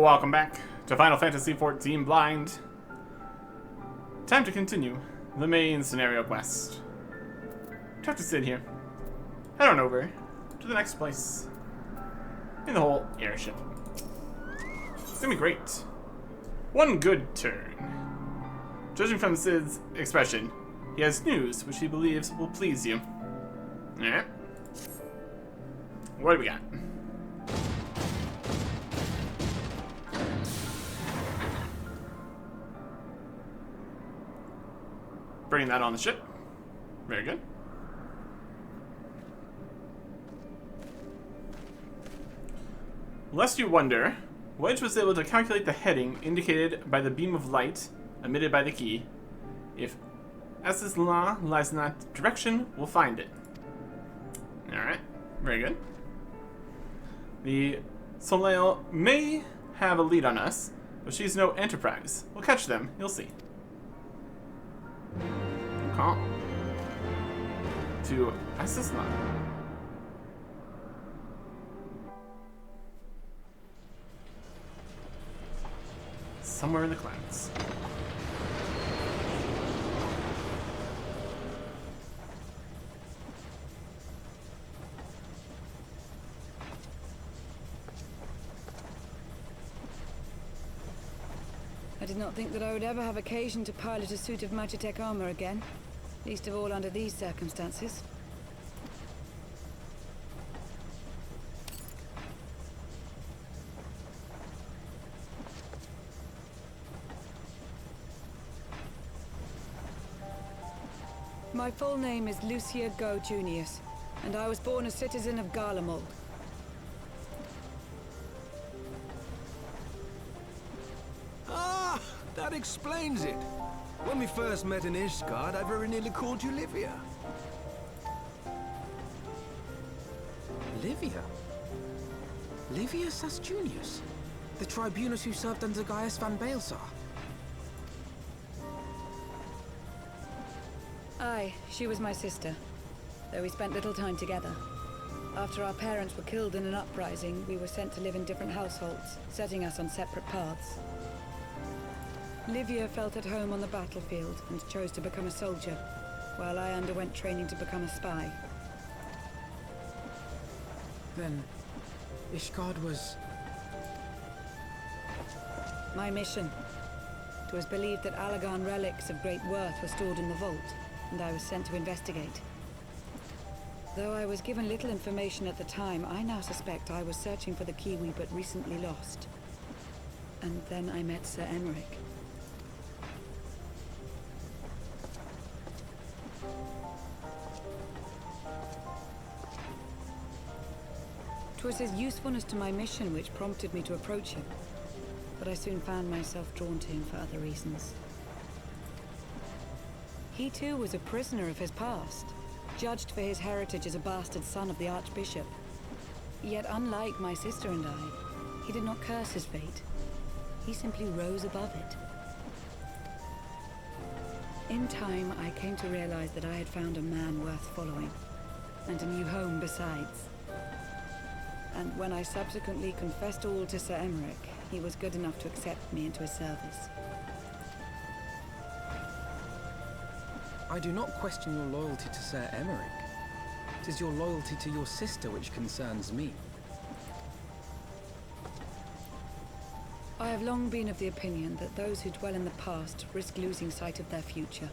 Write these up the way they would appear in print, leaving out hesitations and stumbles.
Welcome back to Final Fantasy XIV Blind. Time to continue the main scenario quest. Have to sit here. Head on over to the next place in the whole airship. It's gonna be great. One good turn. Judging from Sid's expression, he has news which he believes will please you. Alright. What do we got? Bringing that on the ship. Very good. Lest you wonder, Wedge was able to calculate the heading indicated by the beam of light emitted by the key. If S's law lies in that direction, we'll find it. Alright, very good. The Soleil may have a lead on us, but she's no enterprise. We'll catch them, you'll see. Okay. To S's law. Somewhere in the clouds. I did not think that I would ever have occasion to pilot a suit of Magitech armor again, least of all under these circumstances. My full name is Lucia Go Junius, and I was born a citizen of Garlemald. Ah, that explains it. When we first met in Ishgard, I very nearly called you Livia. Livia? Livia Sas Junius? The tribunus who served under Gaius van Baelsar? Aye, she was my sister, though we spent little time together. After our parents were killed in an uprising, we were sent to live in different households, setting us on separate paths. Livia felt at home on the battlefield and chose to become a soldier, while I underwent training to become a spy. Then, Ishgard was... My mission. It was believed that Allagan relics of great worth were stored in the vault, and I was sent to investigate. Though I was given little information at the time, I now suspect I was searching for the key we but recently lost. And then I met Sir Emmerich. 'Twas his usefulness to my mission which prompted me to approach him, but I soon found myself drawn to him for other reasons. He too was a prisoner of his past, judged for his heritage as a bastard son of the Archbishop. Yet unlike my sister and I, he did not curse his fate. He simply rose above it. In time, I came to realize that I had found a man worth following, and a new home besides. And when I subsequently confessed all to Sir Emmerich, he was good enough to accept me into his service. I do not question your loyalty to Sir Emmerich. It is your loyalty to your sister which concerns me. I have long been of the opinion that those who dwell in the past risk losing sight of their future.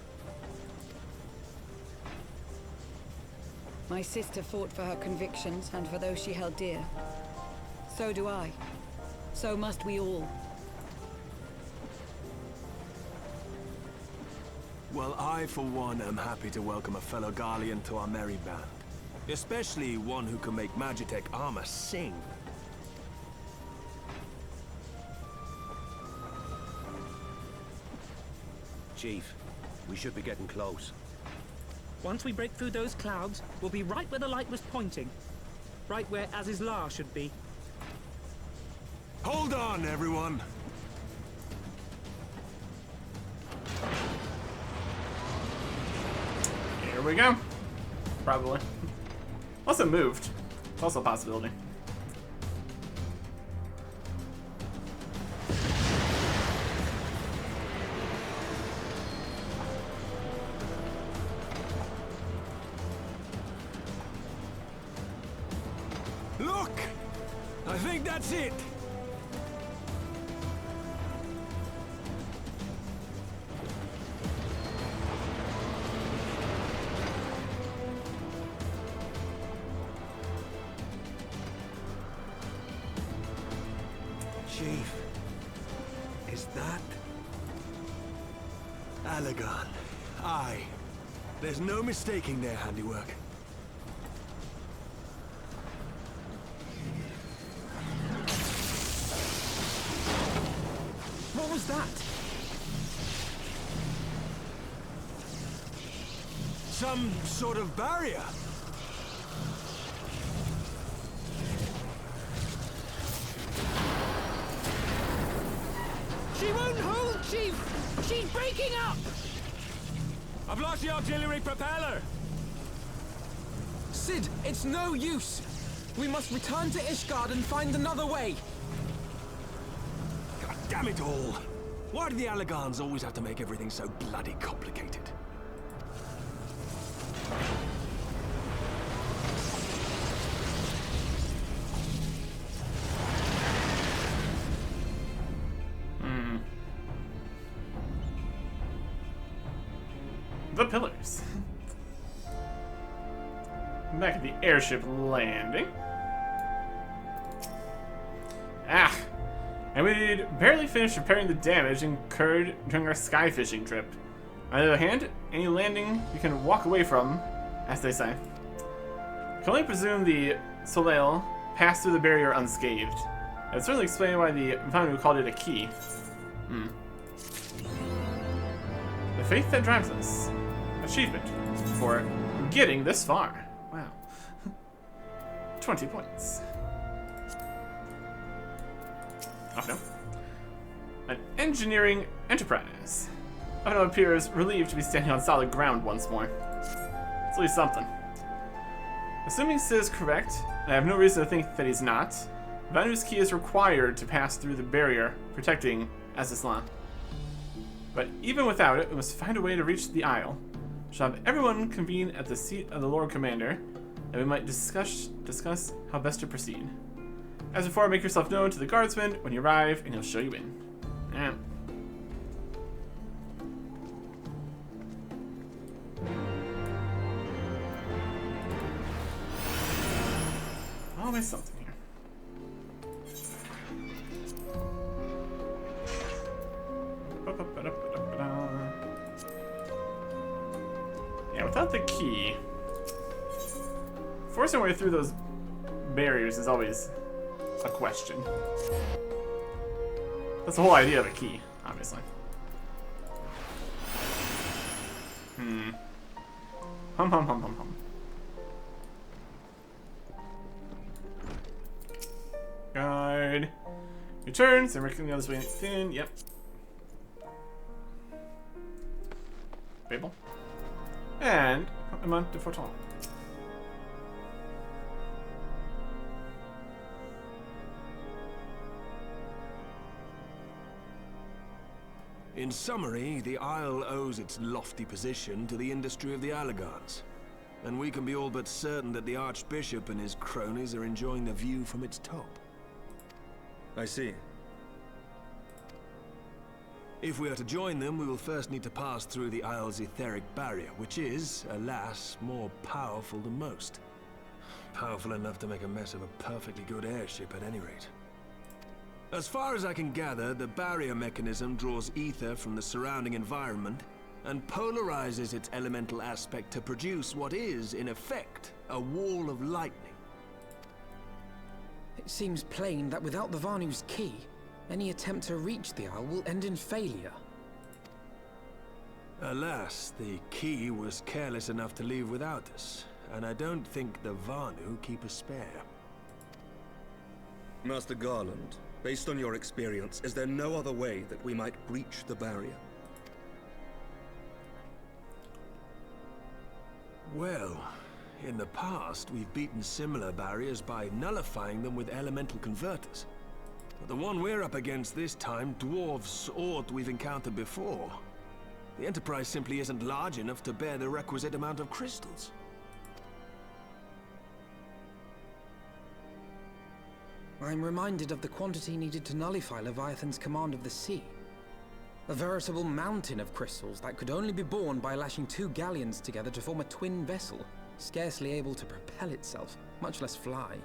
My sister fought for her convictions and for those she held dear. So do I. So must we all. Well, I, for one, am happy to welcome a fellow Garlean to our merry band. Especially one who can make Magitech armor sing. Chief, we should be getting close. Once we break through those clouds, we'll be right where the light was pointing. Right where Aziz's lair should be. Hold on, everyone! Here we go. Probably. Unless it moved. It's also a possibility. I think that's it. Chief, is that Alagon? Aye. There's no mistaking their handiwork. What was that? Some sort of barrier. She won't hold, Chief! She's breaking up! I've lost the auxiliary propeller. Sid, it's no use. We must return to Ishgard and find another way. God damn it all! Why do the Alagans always have to make everything so bloody complicated? The pillars. Back at the airship landing. Ah! And we'd barely finished repairing the damage incurred during our sky fishing trip. On the other hand, any landing you can walk away from, as they say. I can only presume the Soleil passed through the barrier unscathed. That would certainly explain why the Vanu called it a key. The faith that drives us. Achievement for getting this far. Wow. 20 points. Oh no. An engineering enterprise. Avano appears relieved to be standing on solid ground once more. It's at least something. Assuming Sid is correct, and I have no reason to think that he's not, Vanu's key is required to pass through the barrier protecting Azislan. But even without it, we must find a way to reach the Isle. Shall have everyone convene at the seat of the Lord Commander, and we might discuss how best to proceed. As before, make yourself known to the guardsman when you arrive, and he'll show you in. Yeah. Always something here. Yeah, without the key, forcing our way through those barriers is always a question. That's the whole idea of a key, obviously. Hum hum hum hum hum. Guide. Returns, and we're coming the other way thin. Yep. Babel. And a month de Forton. In summary, the Isle owes its lofty position to the industry of the Alagans. And we can be all but certain that the Archbishop and his cronies are enjoying the view from its top. I see. If we are to join them, we will first need to pass through the Isle's etheric barrier, which is, alas, more powerful than most. Powerful enough to make a mess of a perfectly good airship at any rate. As far as I can gather, the barrier mechanism draws ether from the surrounding environment and polarizes its elemental aspect to produce what is, in effect, a wall of lightning. It seems plain that without the Vanu's key, any attempt to reach the Isle will end in failure. Alas, the key was careless enough to leave without us, and I don't think the Vanu keep a spare. Master Garland, based on your experience, is there no other way that we might breach the barrier? Well, in the past, we've beaten similar barriers by nullifying them with elemental converters. But the one we're up against this time dwarfs aught we've encountered before. The Enterprise simply isn't large enough to bear the requisite amount of crystals. I'm reminded of the quantity needed to nullify Leviathan's command of the sea. A veritable mountain of crystals that could only be borne by lashing 2 galleons together to form a twin vessel, scarcely able to propel itself, much less fly.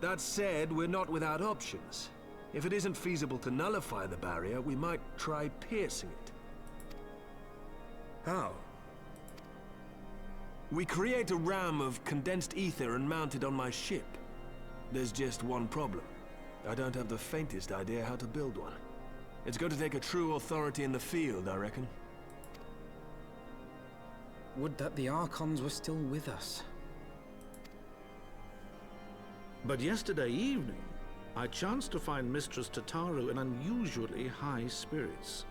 That said, we're not without options. If it isn't feasible to nullify the barrier, we might try piercing it. How? We create a ram of condensed ether and mount it on my ship. There's just one problem. I don't have the faintest idea how to build one. It's going to take a true authority in the field, I reckon. Would that the Archons were still with us. But yesterday evening, I chanced to find Mistress Tataru in unusually high spirits.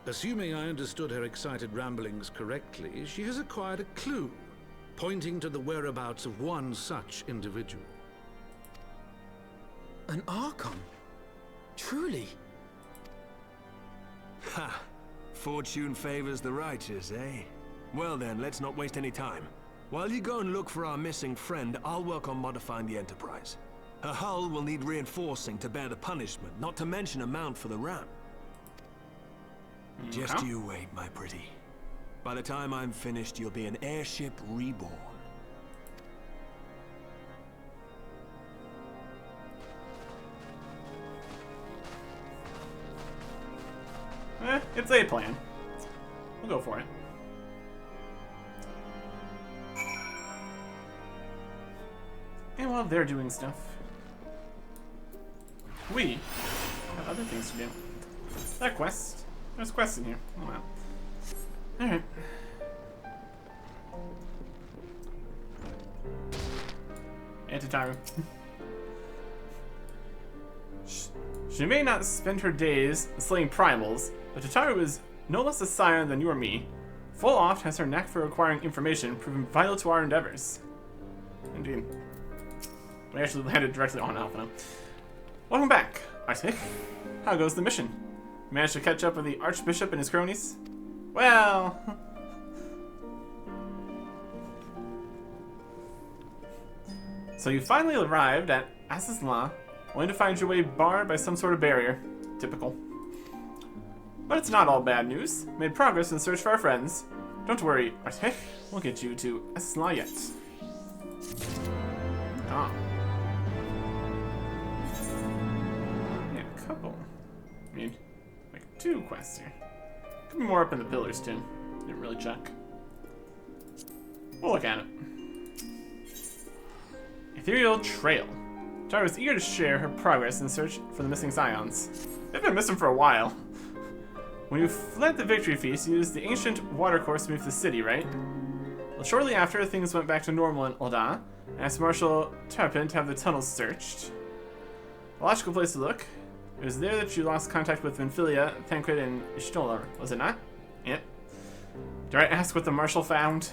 Assuming I understood her excited ramblings correctly, she has acquired a clue, pointing to the whereabouts of one such individual. An Archon? Truly? Ha! Fortune favors the righteous, eh? Well then, let's not waste any time. While you go and look for our missing friend, I'll work on modifying the Enterprise. Her hull will need reinforcing to bear the punishment, not to mention a mount for the ram. Just you wait, my pretty. By the time I'm finished, you'll be an airship reborn. It's a plan. We'll go for it. And while they're doing stuff, we have other things to do. That quest. There's quests in here. Oh wow. Alright. And Tataru. She may not spend her days slaying primals, but Tataru is no less a scion than you or me. Full oft has her knack for acquiring information proven vital to our endeavors. Indeed. We actually landed directly on Alpha now. Welcome back, Arctic. How goes the mission? Managed to catch up with the Archbishop and his cronies? Well... So you finally arrived at Asisla, only to find your way barred by some sort of barrier. Typical. But it's not all bad news. Made progress in the search for our friends. Don't worry, Arctic. We'll get you to Asisla yet. Ah. Yeah, a couple. I mean, like 2 quests here. Could be more up in the pillars too. Didn't really check. We'll look at it. Ethereal Trail. Tara was eager to share her progress in the search for the missing Scions. They've been missing for a while. When you fled the Victory Feast, you used the ancient watercourse to move to the city, right? Well, shortly after, things went back to normal in Ul'dah, and asked Marshal Terrapin to have the tunnels searched. A logical place to look. It was there that you lost contact with Venphilia, Thancred, and Ishtola, was it not? Yep. Dare I ask what the Marshal found?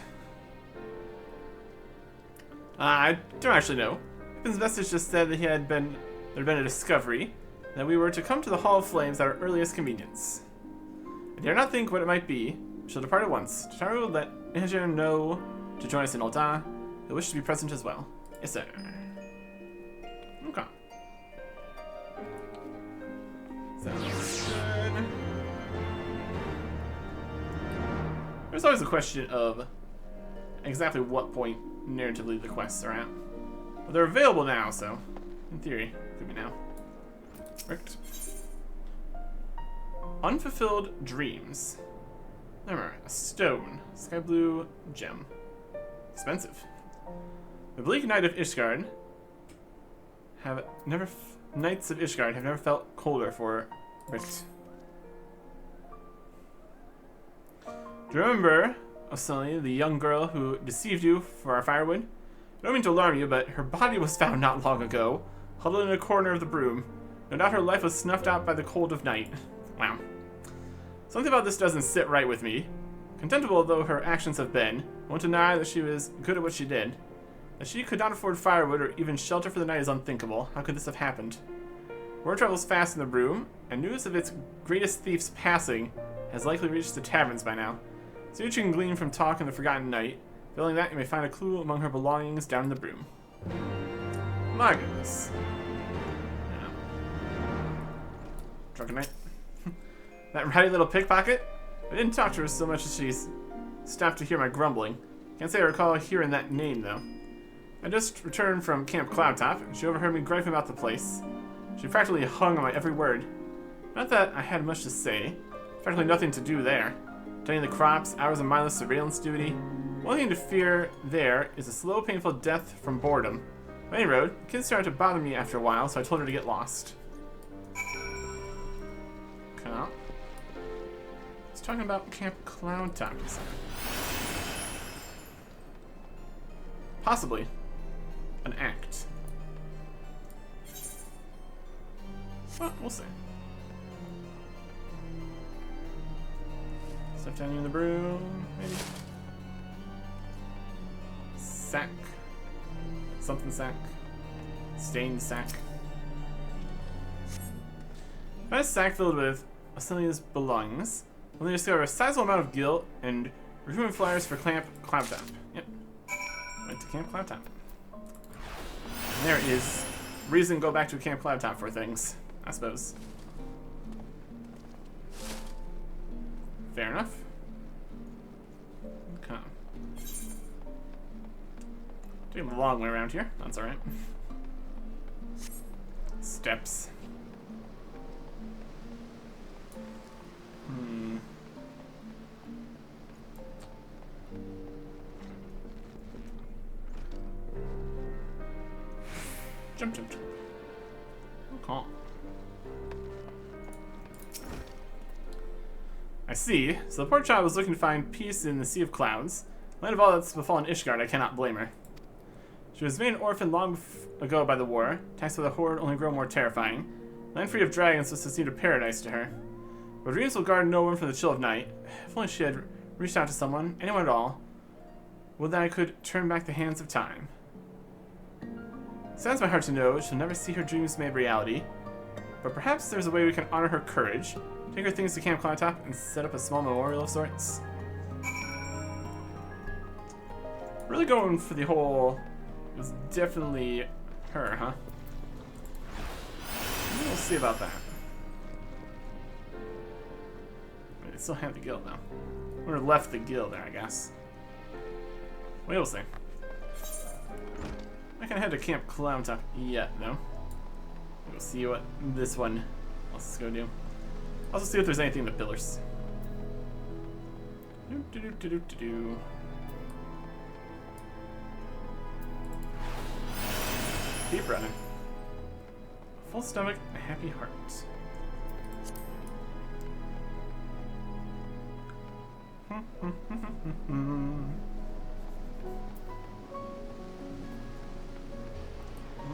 I don't actually know. Pippin's message just said that there'd been a discovery, and that we were to come to the Hall of Flames at our earliest convenience. I dare not think what it might be. We shall depart at once. Tataru will let Ihajar know to join us in Ul'dah. He'll wish to be present as well. Yes, sir. Okay. Sounds good. There's always a question of exactly what point narratively the quests are at. But they're available now, so in theory, could be now. Correct. Unfulfilled dreams. Remember, a stone, sky blue gem. Expensive. The bleak night of Ishgard Knights of Ishgard have never felt colder for Richt. Do you remember, Oseli, the young girl who deceived you for our firewood? I don't mean to alarm you, but her body was found not long ago, huddled in a corner of the broom. No doubt her life was snuffed out by the cold of night. Wow. Something about this doesn't sit right with me. Contemptible though her actions have been, I won't deny that she was good at what she did. That she could not afford firewood or even shelter for the night is unthinkable. How could this have happened? Word travels fast in the broom, and news of its greatest thief's passing has likely reached the taverns by now. See what you can glean from talk in the Forgotten Night. Failing that, you may find a clue among her belongings down in the broom. My goodness. Yeah. Drunken Knight. That ratty little pickpocket? I didn't talk to her so much as she's stopped to hear my grumbling. Can't say I recall hearing that name, though. I just returned from Camp Cloudtop, and she overheard me griping about the place. She practically hung on my every word. Not that I had much to say. Practically nothing to do there. Tending the crops, hours of mindless surveillance duty. One thing to fear there is a slow, painful death from boredom. On any road, the kids started to bother me after a while, so I told her to get lost. Okay. He's talking about Camp Cloudtop, he said. Possibly an act. Well, we'll see. Stuff down here in the broom, maybe. Sack. Something sack. Stained sack. Find a sack filled with Asilia's belongings. We'll discover a sizable amount of guilt and recruitment flyers for Camp Cloudtop. Yep. Went to Camp Cloudtop. And there is reason to go back to Camp Cloudtop for things, I suppose. Fair enough. Okay. Taking a long way around here. That's alright. Steps. Jump, jump, jump. Okay. I see. So the poor child was looking to find peace in the Sea of Clouds. In light of all that's befallen Ishgard, I cannot blame her. She was made an orphan long ago by the war. Attacks by the Horde only grow more terrifying. Land free of dragons was to seem a paradise to her. But dreams will guard no one from the chill of night. If only she had reached out to someone, anyone at all, would that I could turn back the hands of time. It saddens my heart to know she'll never see her dreams made reality. But perhaps there's a way we can honor her courage. Take her things to Camp Cloudtop and set up a small memorial of sorts. Really going for the whole... It was definitely her, huh? We'll see about that. They still have the guild though. Or left the guild there, I guess. We'll see. I can't head to Camp Cloudtop yet, though. We'll see what this one wants to go do. Also see if there's anything in the pillars. Do. Keep running. Full stomach, a happy heart.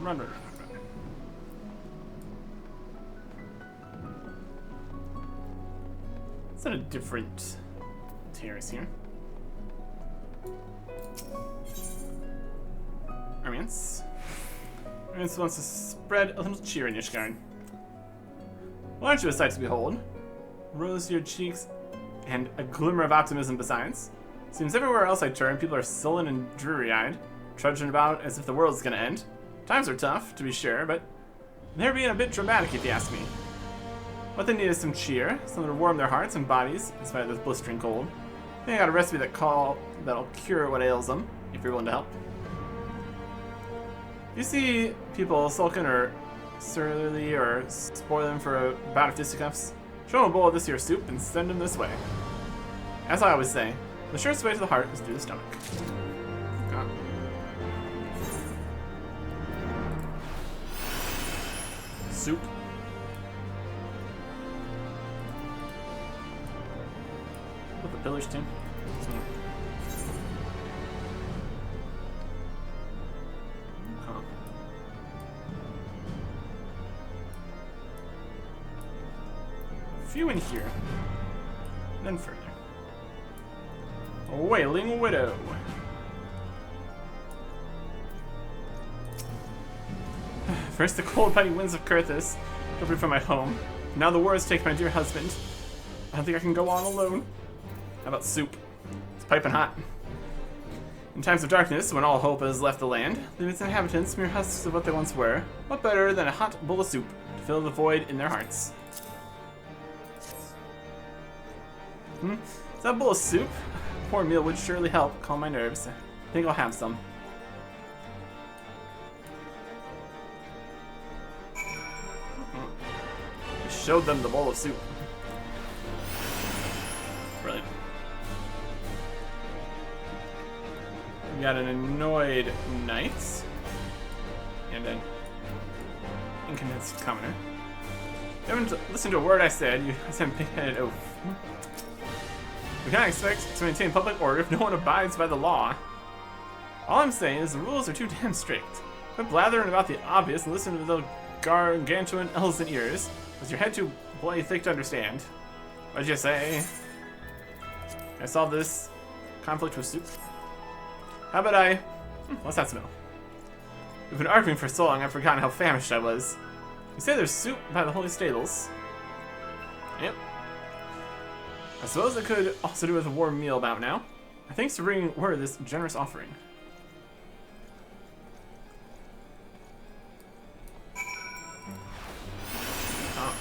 Run. It's at a different terrace here. Armiance wants to spread a little cheer in Ishgard. Well, aren't you a sight to behold? Rose-hued cheeks and a glimmer of optimism besides. Seems everywhere else I turn, people are sullen and dreary-eyed, trudging about as if the world's gonna end. Times are tough, to be sure, but they're being a bit dramatic if you ask me. What they need is some cheer, something to warm their hearts and bodies, in spite of this blistering cold. I think I got a recipe that'll cure what ails them, if you're willing to help. If you see people sulking or surly or spoiling for a bout of fisticuffs, show them a bowl of this here soup and send them this way. As I always say, the surest way to the heart is through the stomach. God. Soup. With the pillars too. Huh. A few in here. And then further. A wailing widow. First the cold biting winds of Kurthus took me from my home. Now the war has taken my dear husband. I don't think I can go on alone. How about soup? It's piping hot. In times of darkness, when all hope has left the land, leave its inhabitants mere husks of what they once were. What better than a hot bowl of soup to fill the void in their hearts? Is that bowl of soup? A poor meal would surely help calm my nerves. I think I'll have some. We showed them the bowl of soup. Brilliant. We got an annoyed knight and an inconvenienced commoner. You haven't listened to a word I said. You sent big-headed oaf. We can't expect to maintain public order if no one abides by the law. All I'm saying is the rules are too damn strict. Quit blathering about the obvious and listen to the gargantuan elves and ears. Was your head too bloody thick to understand? What'd you say? I solve this conflict with soup. How about I... Let's have some milk. We've been arguing for so long I've forgotten how famished I was. You say there's soup by the holy stables. Yep. I suppose it could also do with a warm meal about now. Thanks for bringing word this generous offering. Oh.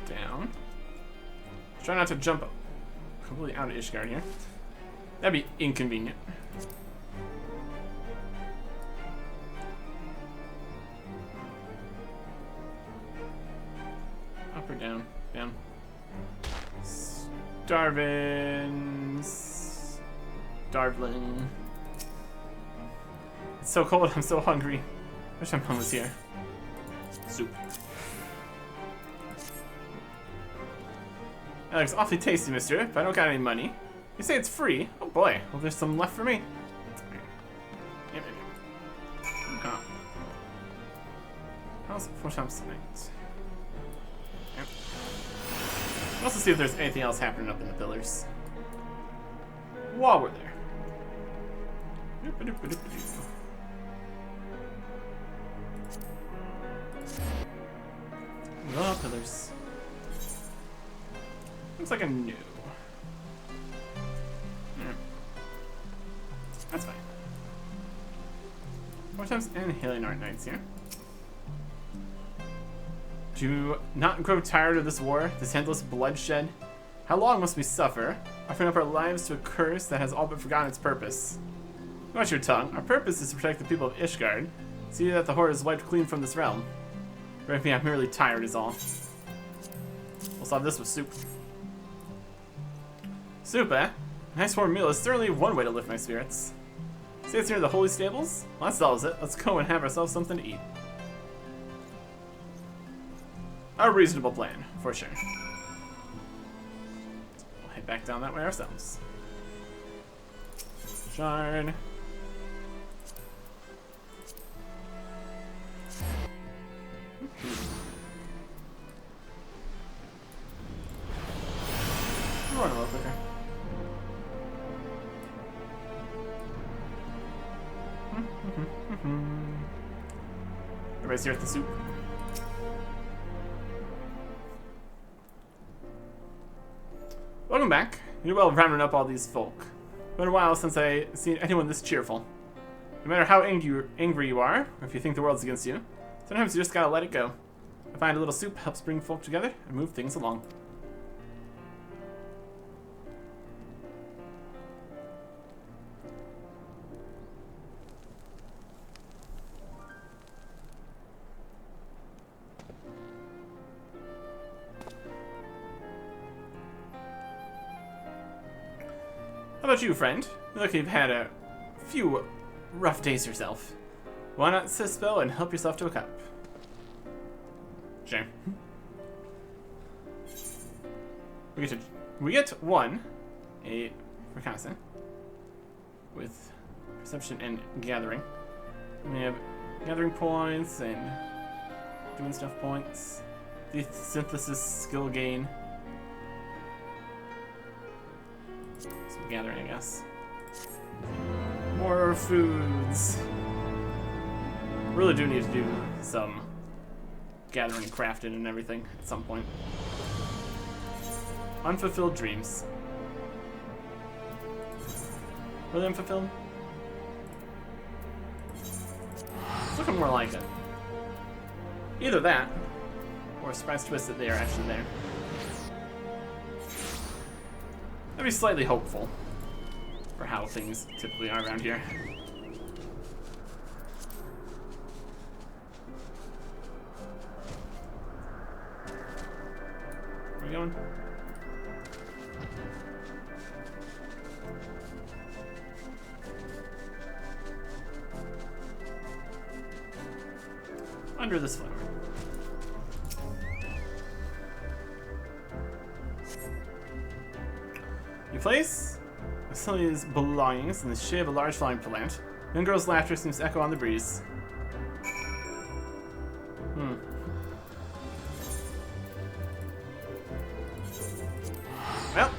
Down. Try not to jump completely out of Ishgard here. That'd be inconvenient. Up or down? Down. Starvling. It's so cold, I'm so hungry. Wish my mom was here. Soup. That looks awfully tasty, mister, but I don't got any money. You say it's free? Oh boy, well there's some left for me. Yep. Oh. How's 4 times tonight? Yep. Let's also see if there's anything else happening up in the pillars. While we're there. The pillars. Looks like a new. That's fine. 4 times and Healing Art Knights here. Do not grow tired of this war, this endless bloodshed? How long must we suffer, offering up our lives to a curse that has all but forgotten its purpose? Watch your tongue. Our purpose is to protect the people of Ishgard. See that the horde is wiped clean from this realm. Right me, I'm merely tired is all. We'll solve this with soup. Soup, eh? A nice warm meal is certainly one way to lift my spirits. See it's near the holy stables? Well, that solves it. Let's go and have ourselves something to eat. A reasonable plan, for sure. We'll head back down that way ourselves. Shard. Run a little quicker. Everybody's here at the soup. Welcome back. You're well rounding up all these folk. Been a while since I've seen anyone this cheerful. No matter how angry you are, or if you think the world's against you, sometimes you just gotta let it go. I find a little soup helps bring folk together and move things along. How about you, friend? You look like you've had a few rough days yourself. Why not sit still and help yourself to a cup? Shame. We get one, a reconnaissance with perception and gathering. We have gathering points and doing stuff points. The synthesis skill gain. Some gathering, I guess. More foods. Really do need to do some gathering and crafting and everything at some point. Unfulfilled dreams. Really unfulfilled? It's looking more like it. Either that, or a surprise twist that they are actually there. I'd be slightly hopeful for how things typically are around here. Where are we going? Under this flower. You place Vasili's belongings in the shade of a large flowering plant. The young girl's laughter seems to echo on the breeze. Well.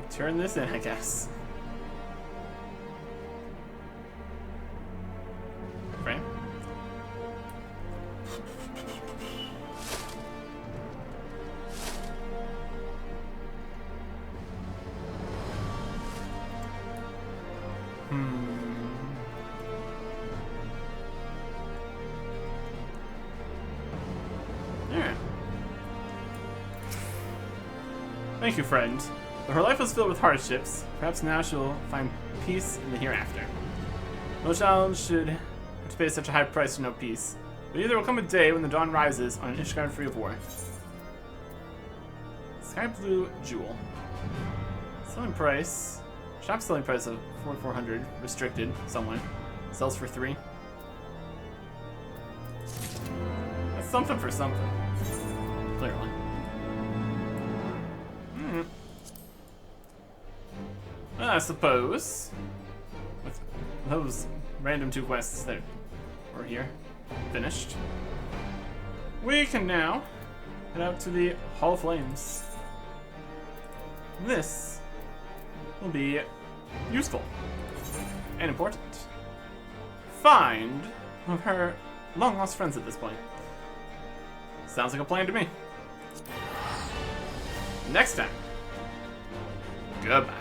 Turn this in, I guess. Frame. Yeah. Thank you, friend. Though her life was filled with hardships, perhaps now she'll find peace in the hereafter. No child should have to pay such a high price for no peace. But either will come a day when the dawn rises on an Ishgard free of war. Sky blue jewel. Selling price. Shop selling price of 4,400. Restricted, somewhere. Sells for 3. That's something for something. Clearly. I suppose, with those random 2 quests that were here finished, we can now head out to the Hall of Flames. This will be useful and important. Find one of her long-lost friends at this point. Sounds like a plan to me. Next time, goodbye.